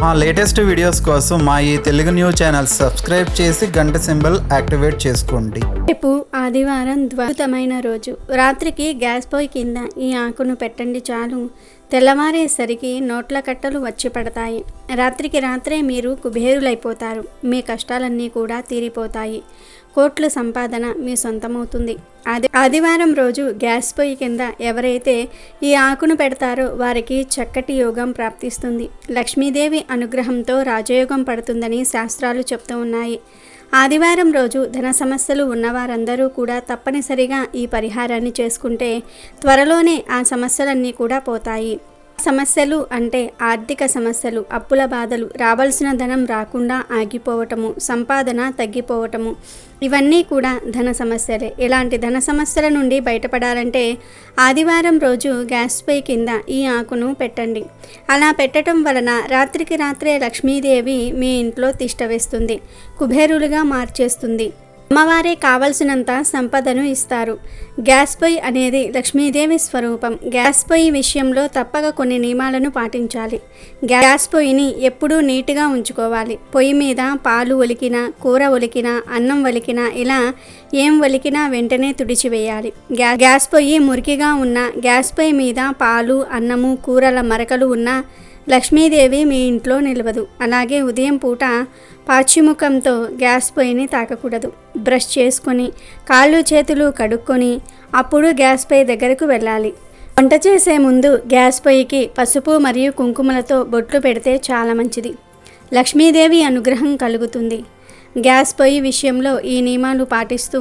మా latest videos కోసం మా ఈ తెలుగు న్యూస్ ఛానల్ సబ్స్క్రైబ్ చేసి గంట సింబల్ యాక్టివేట్ చేసుకోండి. రేపు ఆదివారం అద్భుతమైన రోజు. రాత్రికి గ్యాస్ పొయ్యి కింద ఈ ఆకును పెట్టండి చాలు. తెల్లవారేసరికి నోట్ల కట్టలు వచ్చి పడతాయి. రాత్రికి రాత్రే మీరు కుబేరులైపోతారు. మీ కష్టాలన్నీ కూడా తీరిపోతాయి. కోట్ల సంపాదన మీ సొంతమవుతుంది. ఆదివారం రోజు గ్యాస్ పొయ్యి కింద ఎవరైతే ఈ ఆకును పెడతారో వారికి చక్కటి యోగం ప్రాప్తిస్తుంది. లక్ష్మీదేవి అనుగ్రహంతో రాజయోగం పడుతుందని శాస్త్రాలు చెప్తూ ఉన్నాయి. ఆదివారం రోజు ధన సమస్యలు ఉన్నవారందరూ కూడా తప్పనిసరిగా ఈ పరిహారాన్ని చేసుకుంటే త్వరలోనే ఆ సమస్యలన్నీ కూడా పోతాయి. సమస్యలు అంటే ఆర్థిక సమస్యలు, అప్పుల బాధలు, రావాల్సిన ధనం రాకుండా ఆగిపోవటము, సంపాదన తగ్గిపోవటము, ఇవన్నీ కూడా ధన సమస్యలే. ఇలాంటి ధన సమస్యల నుండి బయటపడాలంటే ఆదివారం రోజు గ్యాస్ పొయ్యి కింద ఈ ఆకును పెట్టండి. అలా పెట్టడం వలన రాత్రికి రాత్రే లక్ష్మీదేవి మీ ఇంట్లో తిష్ట వేస్తుంది, కుబేరులుగా మార్చేస్తుంది. అమ్మవారే కావలసినంత సంపదను ఇస్తారు. గ్యాస్ పొయ్యి అనేది లక్ష్మీదేవి స్వరూపం. గ్యాస్ పొయ్యి విషయంలో తప్పక కొన్ని నియమాలను పాటించాలి. గ్యాస్ పొయ్యిని ఎప్పుడూ నీట్గా ఉంచుకోవాలి. పొయ్యి మీద పాలు ఒలికినా, కూర ఒలికినా, అన్నం ఒలికినా, ఇలా ఏం ఒలికినా వెంటనే తుడిచివేయాలి. గ్యాస్ పొయ్యి మురికిగా ఉన్న, గ్యాస్ పొయ్యి మీద పాలు, అన్నము, కూరల మరకలు ఉన్న లక్ష్మీదేవి మీ ఇంట్లో నిలవదు. అలాగే ఉదయం పూట పాచిముఖంతో గ్యాస్ పొయ్యిని తాకకూడదు. బ్రష్ చేసుకొని కాళ్ళు చేతులు కడుక్కొని అప్పుడు గ్యాస్ పొయ్యి దగ్గరకు వెళ్ళాలి. వంట చేసే ముందు గ్యాస్ పొయ్యికి పసుపు మరియు కుంకుమలతో బొట్లు పెడితే చాలా మంచిది. లక్ష్మీదేవి అనుగ్రహం కలుగుతుంది. గ్యాస్ పొయ్యి విషయంలో ఈ నియమాలు పాటిస్తూ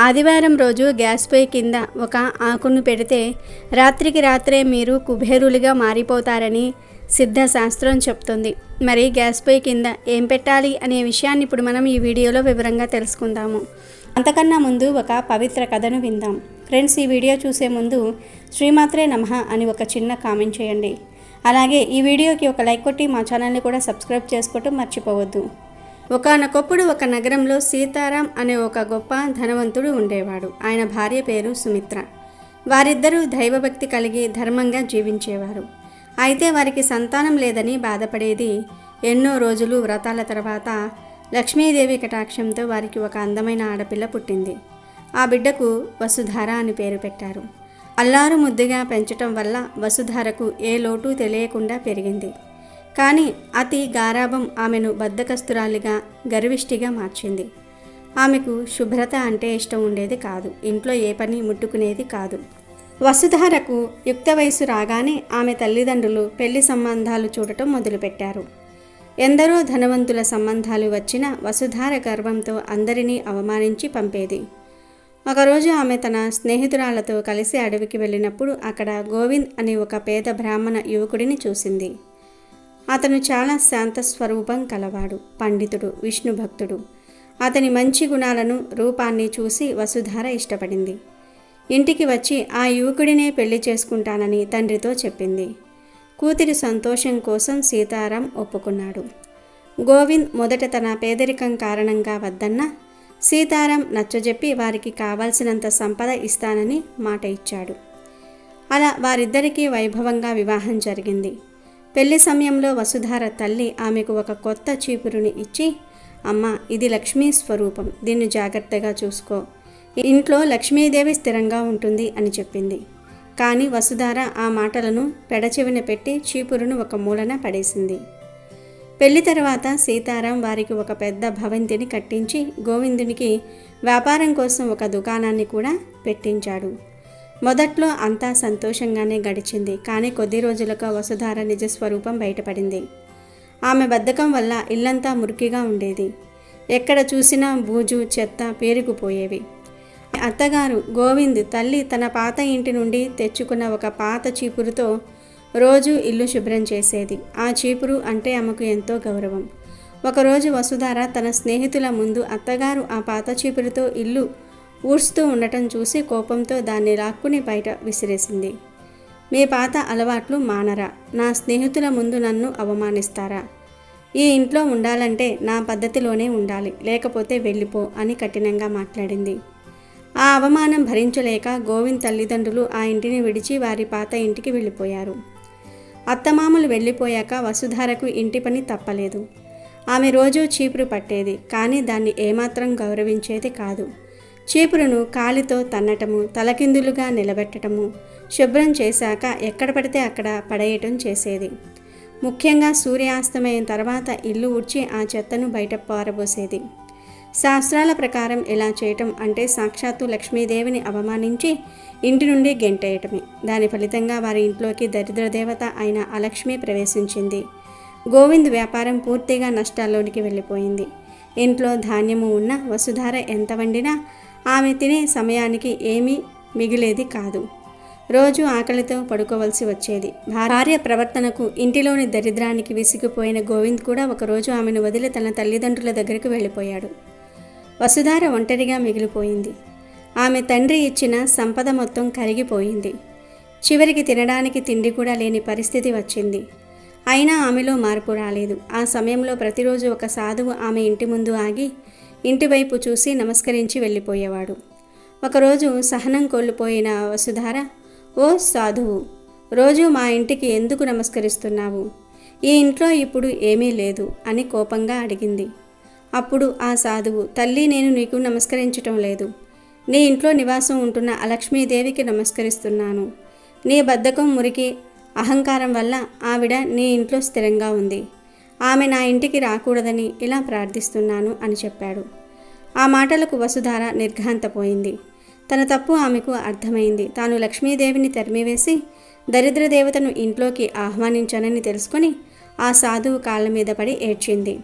ఆదివారం రోజు గ్యాస్ పొయ్యి కింద ఒక ఆకును పెడితే రాత్రికి రాత్రే మీరు కుబేరులుగా మారిపోతారని సిద్ధశాస్త్రం చెప్తుంది. మరి గ్యాస్ పొయ్యి కింద ఏం పెట్టాలి అనే విషయాన్ని ఇప్పుడు మనం ఈ వీడియోలో వివరంగా తెలుసుకుందాము. అంతకన్నా ముందు ఒక పవిత్ర కథను విందాం. ఫ్రెండ్స్, ఈ వీడియో చూసే ముందు శ్రీమాత్రే నమః అని ఒక చిన్న కామెంట్ చేయండి. అలాగే ఈ వీడియోకి ఒక లైక్ కొట్టి మా ఛానల్ని కూడా సబ్స్క్రైబ్ చేసుకోవటం మర్చిపోవద్దు. ఒకానొకప్పుడు ఒక నగరంలో సీతారాం అనే ఒక గొప్ప ధనవంతుడు ఉండేవాడు. ఆయన భార్య పేరు సుమిత్ర. వారిద్దరూ దైవభక్తి కలిగి ధర్మంగా జీవించేవారు. అయితే వారికి సంతానం లేదని బాధపడేది. ఎన్నో రోజులు వ్రతాల తర్వాత లక్ష్మీదేవి కటాక్షంతో వారికి ఒక అందమైన ఆడపిల్ల పుట్టింది. ఆ బిడ్డకు వసుధార అని పేరు పెట్టారు. అల్లారు ముద్దుగా పెంచటం వల్ల వసుధారకు ఏ లోటు తెలియకుండా పెరిగింది. కానీ అతి గారాబం ఆమెను బద్ధకస్తురాలిగా, గర్విష్టిగా మార్చింది. ఆమెకు శుభ్రత అంటే ఇష్టం ఉండేది కాదు. ఇంట్లో ఏ పని ముట్టుకునేది కాదు. వసుధారకు యుక్త వయసు రాగానే ఆమె తల్లిదండ్రులు పెళ్లి సంబంధాలు చూడటం మొదలుపెట్టారు. ఎందరో ధనవంతుల సంబంధాలు వచ్చినా వసుధార గర్వంతో అందరినీ అవమానించి పంపేది. ఒకరోజు ఆమె తన స్నేహితురాలతో కలిసి అడవికి వెళ్ళినప్పుడు అక్కడ గోవింద్ అనే ఒక పేద బ్రాహ్మణ యువకుడిని చూసింది. అతను చాలా శాంత స్వరూపం కలవాడు, పండితుడు, విష్ణు భక్తుడు. అతని మంచి గుణాలను, రూపాన్ని చూసి వసుధార ఇష్టపడింది. ఇంటికి వచ్చి ఆ యువకుడినే పెళ్లి చేసుకుంటానని తండ్రితో చెప్పింది. కూతురి సంతోషం కోసం సీతారాం ఒప్పుకున్నాడు. గోవింద్ మొదట తన పేదరికం కారణంగా వద్దన్నా సీతారాం నచ్చజెప్పి వారికి కావాల్సినంత సంపద ఇస్తానని మాట ఇచ్చాడు. అలా వారిద్దరికీ వైభవంగా వివాహం జరిగింది. పెళ్లి సమయంలో వసుధార తల్లి ఆమెకు ఒక కొత్త చీపురుని ఇచ్చి, అమ్మ, ఇది లక్ష్మీ స్వరూపం, దీన్ని జాగ్రత్తగా చూసుకో, ఇంట్లో లక్ష్మీదేవి స్థిరంగా ఉంటుంది అని చెప్పింది. కానీ వసుధార ఆ మాటలను పెడచెవిన పెట్టి చీపురును ఒక మూలన పడేసింది. పెళ్లి తర్వాత సీతారాం వారికి ఒక పెద్ద భవంతిని కట్టించి గోవిందునికి వ్యాపారం కోసం ఒక దుకాణాన్ని కూడా పెట్టించాడు. మొదట్లో అంతా సంతోషంగానే గడిచింది. కానీ కొద్ది రోజులకు వసుధార నిజస్వరూపం బయటపడింది. ఆమె బద్ధకం వల్ల ఇల్లంతా మురికిగా ఉండేది. ఎక్కడ చూసినా బూజు, చెత్త పేరుకుపోయేవి. అత్తగారు గోవింద్ తల్లి తన పాత ఇంటి నుండి తెచ్చుకున్న ఒక పాత చీపురుతో రోజు ఇల్లు శుభ్రం చేసేది. ఆ చీపురు అంటే ఆమెకు ఎంతో గౌరవం. ఒకరోజు వసుధార తన స్నేహితుల ముందు అత్తగారు ఆ పాత చీపురుతో ఇల్లు ఊడ్స్తూ ఉండటం చూసి కోపంతో దాన్ని లాక్కుని బయట విసిరేసింది. మీ పాత అలవాట్లు మానరా? నా స్నేహితుల ముందు నన్ను అవమానిస్తారా? ఈ ఇంట్లో ఉండాలంటే నా పద్ధతిలోనే ఉండాలి, లేకపోతే వెళ్ళిపో అని కఠినంగా మాట్లాడింది. ఆ అవమానం భరించలేక గోవింద్ తల్లిదండ్రులు ఆ ఇంటిని విడిచి వారి పాత ఇంటికి వెళ్ళిపోయారు. అత్తమామలు వెళ్ళిపోయాక వసుధారకు ఇంటి పని తప్పలేదు. ఆమె రోజూ చీపురు పట్టేది, కానీ దాన్ని ఏమాత్రం గౌరవించేది కాదు. చీపురును కాలితో తన్నటము, తలకిందులుగా నిలబెట్టటము, శుభ్రం చేశాక ఎక్కడ పడితే అక్కడ పడేయటం చేసేది. ముఖ్యంగా సూర్యాస్తమయం తర్వాత ఇల్లు ఊడ్చి ఆ చెత్తను బయట పారబోసేది. శాస్త్రాల ప్రకారం ఇలా చేయటం అంటే సాక్షాత్తు లక్ష్మీదేవిని అవమానించి ఇంటి నుండి గెంటేయటమే. దాని ఫలితంగా వారి ఇంట్లోకి దరిద్ర దేవత అయిన అలక్ష్మి ప్రవేశించింది. గోవింద్ వ్యాపారం పూర్తిగా నష్టాల్లోనికి వెళ్ళిపోయింది. ఇంట్లో ధాన్యము ఉన్న వసుధార ఎంత వండినా ఆమె తినే సమయానికి ఏమీ మిగిలేది కాదు. రోజు ఆకలితో పడుకోవలసి వచ్చేది. భార్య ప్రవర్తనకు, ఇంటిలోని దరిద్రానికి విసిగిపోయిన గోవింద్ కూడా ఒకరోజు ఆమెను వదిలి తన తల్లిదండ్రుల దగ్గరకు వెళ్ళిపోయాడు. వసుధార ఒంటరిగా మిగిలిపోయింది. ఆమె తండ్రి ఇచ్చిన సంపద మొత్తం కరిగిపోయింది. చివరికి తినడానికి తిండి కూడా లేని పరిస్థితి వచ్చింది. అయినా ఆమెలో మార్పు రాలేదు. ఆ సమయంలో ప్రతిరోజు ఒక సాధువు ఆమె ఇంటి ముందు ఆగి ఇంటి వైపు చూసి నమస్కరించి వెళ్ళిపోయేవాడు. ఒకరోజు సహనం కోల్పోయిన వసుధార, ఓ సాధువు, రోజు మా ఇంటికి ఎందుకు నమస్కరిస్తున్నావు? ఈ ఇంట్లో ఇప్పుడు ఏమీ లేదు అని కోపంగా అడిగింది. అప్పుడు ఆ సాధువు, తల్లి, నేను నీకు నమస్కరించటం లేదు. నీ ఇంట్లో నివాసం ఉంటున్న అలక్ష్మీదేవికి నమస్కరిస్తున్నాను. నీ బద్ధకం, మురికి, అహంకారం వల్ల ఆవిడ నీ ఇంట్లో స్థిరంగా ఉంది. ఆమె నా ఇంటికి రాకూడదని ఇలా ప్రార్థిస్తున్నాను అని చెప్పాడు. ఆ మాటలకు వసుధార నిర్ఘాంతపోయింది. తన తప్పు ఆమెకు అర్థమైంది. తాను లక్ష్మీదేవిని తరిమివేసి దరిద్ర దేవతను ఇంట్లోకి ఆహ్వానించానని తెలుసుకొని ఆ సాధువు కాళ్ళ మీద పడి ఏడ్చింది.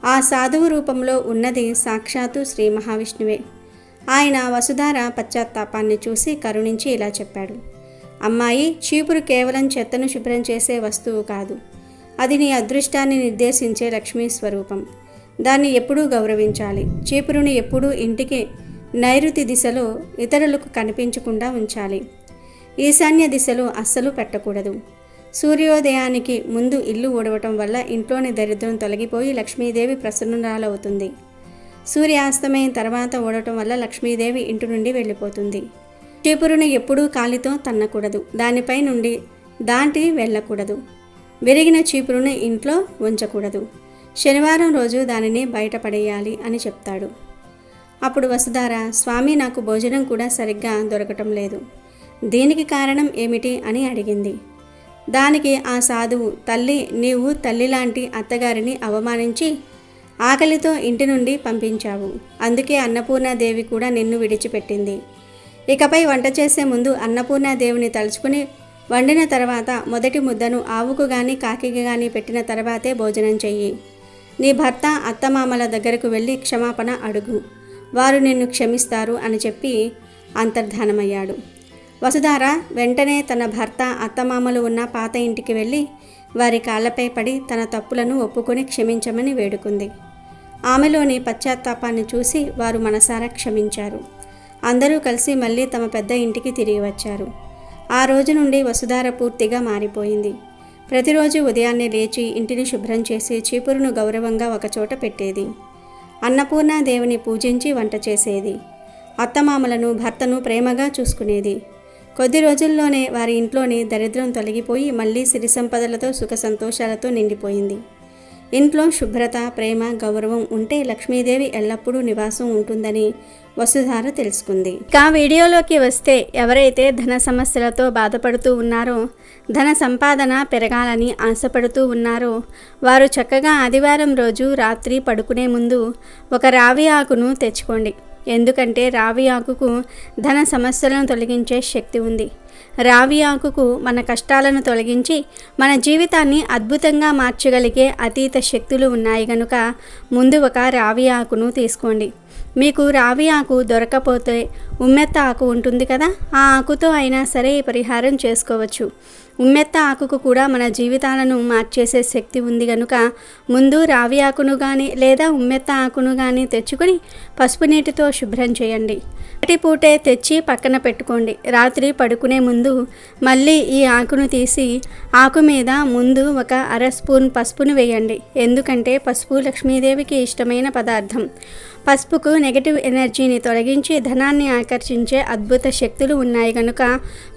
ఆ సాధువు రూపంలో ఉన్నది సాక్షాత్తు శ్రీ మహావిష్ణువే. ఆయన వసుధార పశ్చాత్తాపాన్ని చూసి కరుణించి ఇలా చెప్పాడు, అమ్మాయి, చీపురు కేవలం చెత్తను శుభ్రం చేసే వస్తువు కాదు. అది నీ అదృష్టాన్ని నిర్దేశించే లక్ష్మీ స్వరూపం. దాన్ని ఎప్పుడూ గౌరవించాలి. చీపురుని ఎప్పుడూ ఇంటికి నైరుతి దిశలో ఇతరులకు కనిపించకుండా ఉంచాలి. ఈశాన్య దిశలో అస్సలు పెట్టకూడదు. సూర్యోదయానికి ముందు ఇల్లు ఊడవటం వల్ల ఇంట్లోని దరిద్రం తొలగిపోయి లక్ష్మీదేవి ప్రసన్నురాలవుతుంది. సూర్యాస్తమయం తర్వాత ఊడటం వల్ల లక్ష్మీదేవి ఇంటి నుండి వెళ్ళిపోతుంది. చీపురుని ఎప్పుడూ కాలితో తన్నకూడదు. దానిపై నుండి దాటి వెళ్ళకూడదు. విరిగిన చీపురుని ఇంట్లో ఉంచకూడదు. శనివారం రోజు దానిని బయటపడేయాలి అని చెప్తాడు. అప్పుడు వసుధార, స్వామి, నాకు భోజనం కూడా సరిగ్గా దొరకటం లేదు. దీనికి కారణం ఏమిటి అని అడిగింది. దానికి ఆ సాధువు, తల్లి, నీవు తల్లిలాంటి అత్తగారిని అవమానించి ఆకలితో ఇంటి నుండి పంపించావు. అందుకే అన్నపూర్ణాదేవి కూడా నిన్ను విడిచిపెట్టింది. ఇకపై వంట చేసే ముందు అన్నపూర్ణాదేవిని తలుచుకుని వండిన తర్వాత మొదటి ముద్దను ఆవుకు గాని కాకికి గాని పెట్టిన తర్వాతే భోజనం చెయ్యి. నీ భర్త, అత్తమామల దగ్గరకు వెళ్ళి క్షమాపణ అడుగు. వారు నిన్ను క్షమిస్తారు అని చెప్పి అంతర్ధానమయ్యాడు. వసుధార వెంటనే తన భర్త, అత్తమామలు ఉన్న పాత ఇంటికి వెళ్ళి వారి కాళ్ళపై పడి తన తప్పులను ఒప్పుకొని క్షమించమని వేడుకుంది. ఆమెలోని పశ్చాత్తాపాన్ని చూసి వారు మనసారా క్షమించారు. అందరూ కలిసి మళ్ళీ తమ పెద్ద ఇంటికి తిరిగి వచ్చారు. ఆ రోజు నుండి వసుధార పూర్తిగా మారిపోయింది. ప్రతిరోజు ఉదయాన్నే లేచి ఇంటిని శుభ్రం చేసి చీపురును గౌరవంగా ఒకచోట పెట్టేది. అన్నపూర్ణాదేవిని పూజించి వంట చేసేది. అత్తమామలను, భర్తను ప్రేమగా చూసుకునేది. కొద్ది రోజుల్లోనే వారి ఇంట్లోని దరిద్రం తొలగిపోయి మళ్ళీ సిరి సంపదలతో, సుఖ సంతోషాలతో నిండిపోయింది. ఇంట్లో శుభ్రత, ప్రేమ, గౌరవం ఉంటే లక్ష్మీదేవి ఎల్లప్పుడూ నివాసం ఉంటుందని వసుధార తెలుసుకుంది. ఇక వీడియోలోకి వస్తే, ఎవరైతే ధన సమస్యలతో బాధపడుతూ ఉన్నారో, ధన సంపాదన పెరగాలని ఆశపడుతూ ఉన్నారో వారు చక్కగా ఆదివారం రోజు రాత్రి పడుకునే ముందు ఒక రావి ఆకును తెచ్చుకోండి. ఎందుకంటే రావి ఆకుకు ధన సమస్యలను తొలగించే శక్తి ఉంది. రావి ఆకుకు మన కష్టాలను తొలగించి మన జీవితాన్ని అద్భుతంగా మార్చగలిగే అతీత శక్తులు ఉన్నాయి కనుక ముందు ఒక రావి ఆకును తీసుకోండి. మీకు రావి ఆకు దొరకపోతే ఉమ్మెత్త ఆకు ఉంటుంది కదా, ఆ ఆకుతో అయినా సరే ఈ పరిహారం చేసుకోవచ్చు. ఉమ్మెత్త ఆకుకు కూడా మన జీవితాలను మార్చేసే శక్తి ఉంది కనుక ముందు రావి ఆకును కానీ లేదా ఉమ్మెత్త ఆకును కానీ తెచ్చుకొని పసుపు నీటితో శుభ్రం చేయండి. పూటే తెచ్చి పక్కన పెట్టుకోండి. రాత్రి పడుకునే ముందు మళ్ళీ ఈ ఆకును తీసి ఆకు మీద ముందు ఒక అర స్పూన్ పసుపును వేయండి. ఎందుకంటే పసుపు లక్ష్మీదేవికి ఇష్టమైన పదార్థం. పసుపుకు నెగటివ్ ఎనర్జీని తొలగించి ధనాన్ని ఆకర్షించే అద్భుత శక్తులు ఉన్నాయి కనుక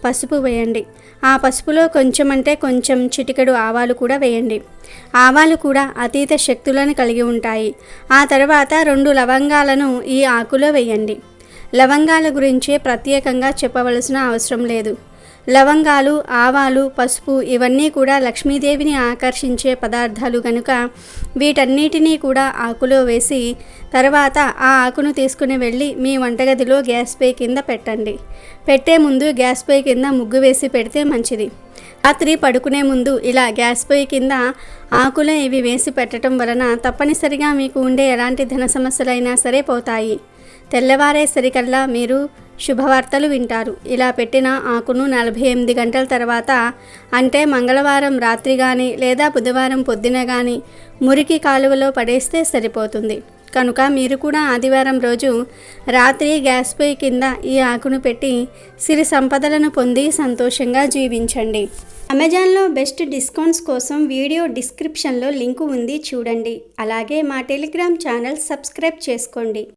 పసుపు వేయండి. ఆ పసుపులో కొంచెం చిటికెడు ఆవాలు కూడా వేయండి. ఆవాలు కూడా అతీత శక్తులను కలిగి ఉంటాయి. ఆ తర్వాత 2 లవంగాలను ఈ ఆకులో వేయండి. లవంగాల గురించి ప్రత్యేకంగా చెప్పవలసిన అవసరం లేదు. లవంగాలు, ఆవాలు, పసుపు ఇవన్నీ కూడా లక్ష్మీదేవిని ఆకర్షించే పదార్థాలు కనుక వీటన్నిటినీ కూడా ఆకులో వేసి తర్వాత ఆ ఆకును తీసుకుని వెళ్ళి మీ వంటగదిలో గ్యాస్ పై కింద పెట్టండి. పెట్టే ముందు గ్యాస్ పై కింద ముగ్గు వేసి పెడితే మంచిది. రాత్రి పడుకునే ముందు ఇలా గ్యాస్ పొయ్యి కింద ఆకులు ఇవి వేసి పెట్టడం వలన తప్పనిసరిగా మీకు ఉండే ఎలాంటి ధన సమస్యలైనా సరే పోతాయి. తెల్లవారేసరికల్లా మీరు శుభవార్తలు వింటారు. ఇలా పెట్టిన ఆకును 48 గంటల తర్వాత అంటే మంగళవారం రాత్రి కానీ లేదా బుధవారం పొద్దున కానీ మురికి కాలువలో పడేస్తే సరిపోతుంది. కనుక మీరు కూడా ఆదివారం రోజు రాత్రి గ్యాస్ పొయ్యి కింద ఈ ఆకును పెట్టి సిరి సంపదలను పొంది సంతోషంగా జీవించండి. అమెజాన్లో బెస్ట్ డిస్కౌంట్స్ కోసం వీడియో డిస్క్రిప్షన్లో లింకు ఉంది, చూడండి. అలాగే మా టెలిగ్రామ్ ఛానల్ సబ్స్క్రైబ్ చేసుకోండి.